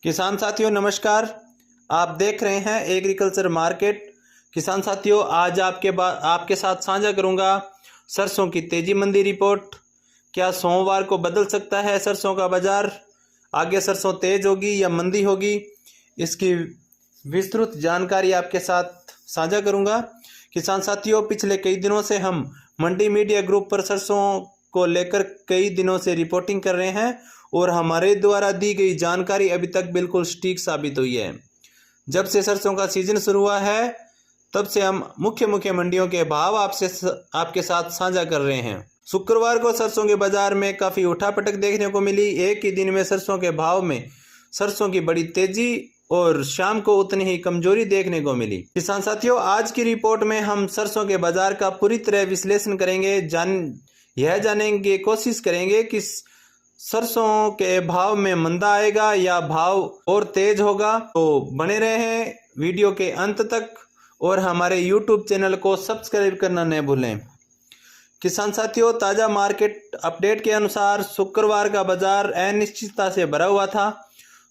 किसान साथियों नमस्कार। आप देख रहे हैं एग्रीकल्चर मार्केट। किसान साथियों आज आपके साथ साझा करूंगा सरसों की तेजी मंदी रिपोर्ट। क्या सोमवार को बदल सकता है सरसों का बाजार? आगे सरसों तेज होगी या मंदी होगी, इसकी विस्तृत जानकारी आपके साथ साझा करूंगा। किसान साथियों पिछले कई दिनों से हम मंडी मीडिया ग्रुप पर सरसों को लेकर कई दिनों से रिपोर्टिंग कर रहे हैं और हमारे द्वारा दी गई जानकारी अभी तक बिल्कुल सटीक साबित हुई है। जब से सरसों का सीजन शुरू हुआ है तब से हम मुख्य मंडियों के भाव आपके साथ साझा कर रहे हैं। शुक्रवार को सरसों के बाजार में काफ़ी उठापटक देखने को मिली। एक ही दिन में सरसों के भाव में सरसों की बड़ी तेजी और शाम को उतनी ही कमजोरी देखने को मिली। किसान साथियों आज की रिपोर्ट में हम सरसों के बाजार का पूरी तरह विश्लेषण करेंगे। यह जानेंगे, कोशिश करेंगे कि सरसों के भाव में मंदा आएगा या भाव और तेज होगा। तो बने रहें वीडियो के अंत तक और हमारे YouTube चैनल को सब्सक्राइब करना न भूलें। किसान साथियों ताज़ा मार्केट अपडेट के अनुसार शुक्रवार का बाजार अनिश्चितता से भरा हुआ था।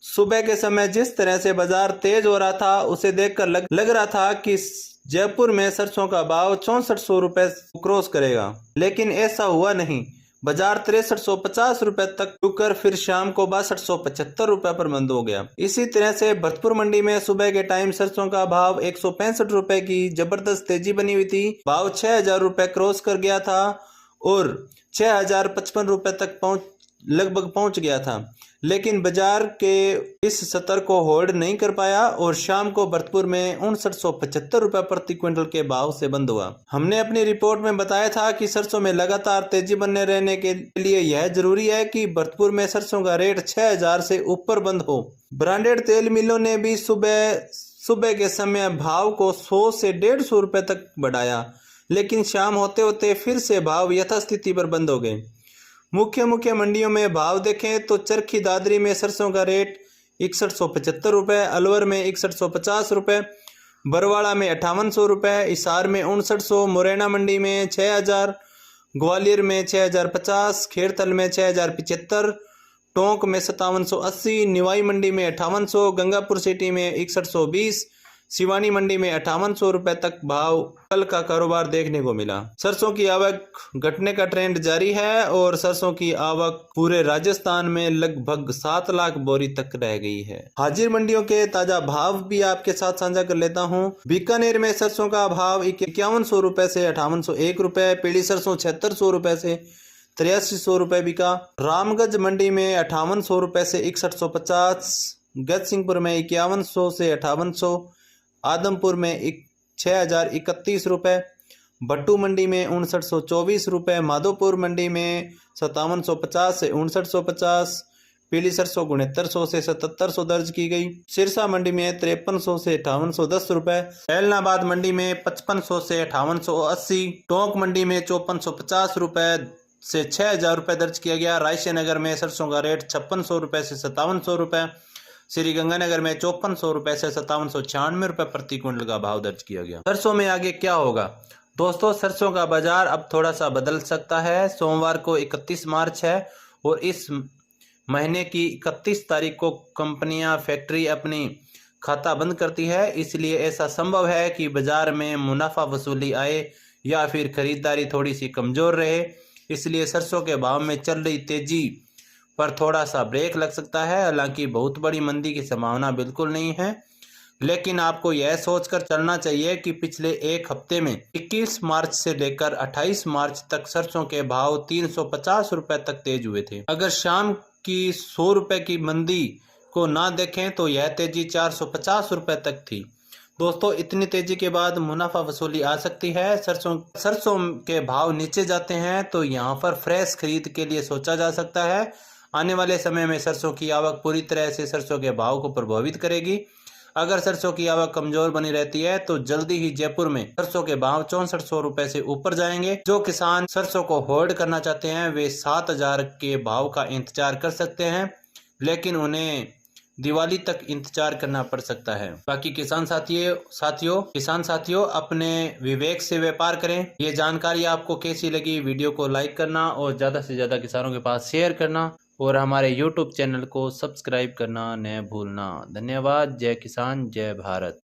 सुबह के समय जिस तरह से बाजार तेज हो रहा था उसे देखकर लग रहा था कि जयपुर में सरसों का भाव 6400 रुपये क्रॉस करेगा, लेकिन ऐसा हुआ नहीं। बाजार 6350 रुपए तक रुककर फिर शाम को 6275 रुपए पर बंद हो गया। इसी तरह से भरतपुर मंडी में सुबह के टाइम सरसों का भाव 165 रुपए की जबरदस्त तेजी बनी हुई थी। भाव 6000 रुपए क्रॉस कर गया था और 6055 रुपए तक लगभग पहुंच गया था, लेकिन बाजार के इस स्तर को होल्ड नहीं कर पाया और शाम को भरतपुर में 5975 रुपए प्रति क्विंटल के भाव से बंद हुआ। हमने अपनी रिपोर्ट में बताया था कि सरसों में लगातार तेजी बने रहने के लिए यह जरूरी है कि भरतपुर में सरसों का रेट 6000 से ऊपर बंद हो। ब्रांडेड तेल मिलों ने भी सुबह के समय भाव को 100 से 150 रुपए तक बढ़ाया, लेकिन शाम होते होते फिर से भाव यथास्थिति पर बंद हो गए। मुख्य मंडियों में भाव देखें तो चरखी दादरी में सरसों का रेट 6175 रुपये, अलवर में 6150 रुपये, बरवाड़ा में 5800 रुपये, हिसार में 5900, मुरैना मंडी में 6000, ग्वालियर में 6050, खेरतल में 6075, टोंक में 5780, निवाई मंडी में 5800, गंगापुर सिटी में 6120, सिवानी मंडी में 5800 रुपए तक भाव कल का कारोबार देखने को मिला। सरसों की आवक घटने का ट्रेंड जारी है और सरसों की आवक पूरे राजस्थान में लगभग 7 लाख बोरी तक रह गई है। हाजिर मंडियों के ताजा भाव भी आपके साथ साझा कर लेता हूं। बीकानेर में सरसों का भाव 5100 रुपए से 5801 रुपए, पीली सरसों 7600 रुपए से 8300 रुपए बिका। रामगंज मंडी में 5800 रुपए से 6150, गजसिंहपुर में 5100 से 5800, आदमपुर में 6031 रुपये, भट्टू मंडी में 5924 रुपये, माधोपुर मंडी में 5750 से 5950, पीली सरसों 6900 से 7700 दर्ज की गई। सिरसा मंडी में 5300 से 5810 रुपये, ऐलनाबाद मंडी में 5500 से 5880, टोंक मंडी में 5450 रुपये से 6000 रुपये दर्ज किया गया। रायसेनगर में सरसों का रेट 5600 रुपये से 5700 रुपये, श्रीगंगानगर में 5400 रुपये से 5796 रुपये प्रति क्विंटल का भाव दर्ज किया गया। सरसों में आगे क्या होगा दोस्तों? सरसों का बाजार अब थोड़ा सा बदल सकता है। सोमवार को 31 मार्च है और इस महीने की 31 तारीख को कंपनियां फैक्ट्री अपनी खाता बंद करती है, इसलिए ऐसा संभव है कि बाजार में मुनाफा वसूली आए या फिर खरीदारी थोड़ी सी कमजोर रहे। इसलिए सरसों के भाव में चल रही तेजी पर थोड़ा सा ब्रेक लग सकता है। हालांकि बहुत बड़ी मंदी की संभावना बिल्कुल नहीं है, लेकिन आपको यह सोचकर चलना चाहिए कि पिछले एक हफ्ते में 21 मार्च से लेकर 28 मार्च तक सरसों के भाव 350 रुपए तक तेज हुए थे। अगर शाम की 100 रुपए की मंदी को ना देखें तो यह तेजी 450 रुपए तक थी। दोस्तों इतनी तेजी के बाद मुनाफा वसूली आ सकती है। सरसों के भाव नीचे जाते हैं तो यहाँ पर फ्रेश खरीद के लिए सोचा जा सकता है। आने वाले समय में सरसों की आवक पूरी तरह से सरसों के भाव को प्रभावित करेगी। अगर सरसों की आवक कमजोर बनी रहती है तो जल्दी ही जयपुर में सरसों के भाव 6400 रुपए से ऊपर जाएंगे। जो किसान सरसों को होल्ड करना चाहते हैं वे 7000 के भाव का इंतजार कर सकते हैं, लेकिन उन्हें दिवाली तक इंतजार करना पड़ सकता है। बाकी किसान साथियों अपने विवेक से व्यापार करें। ये जानकारी आपको कैसी लगी? वीडियो को लाइक करना और ज्यादा से ज्यादा किसानों के पास शेयर करना और हमारे YouTube चैनल को सब्सक्राइब करना न भूलना। धन्यवाद। जय किसान जय भारत।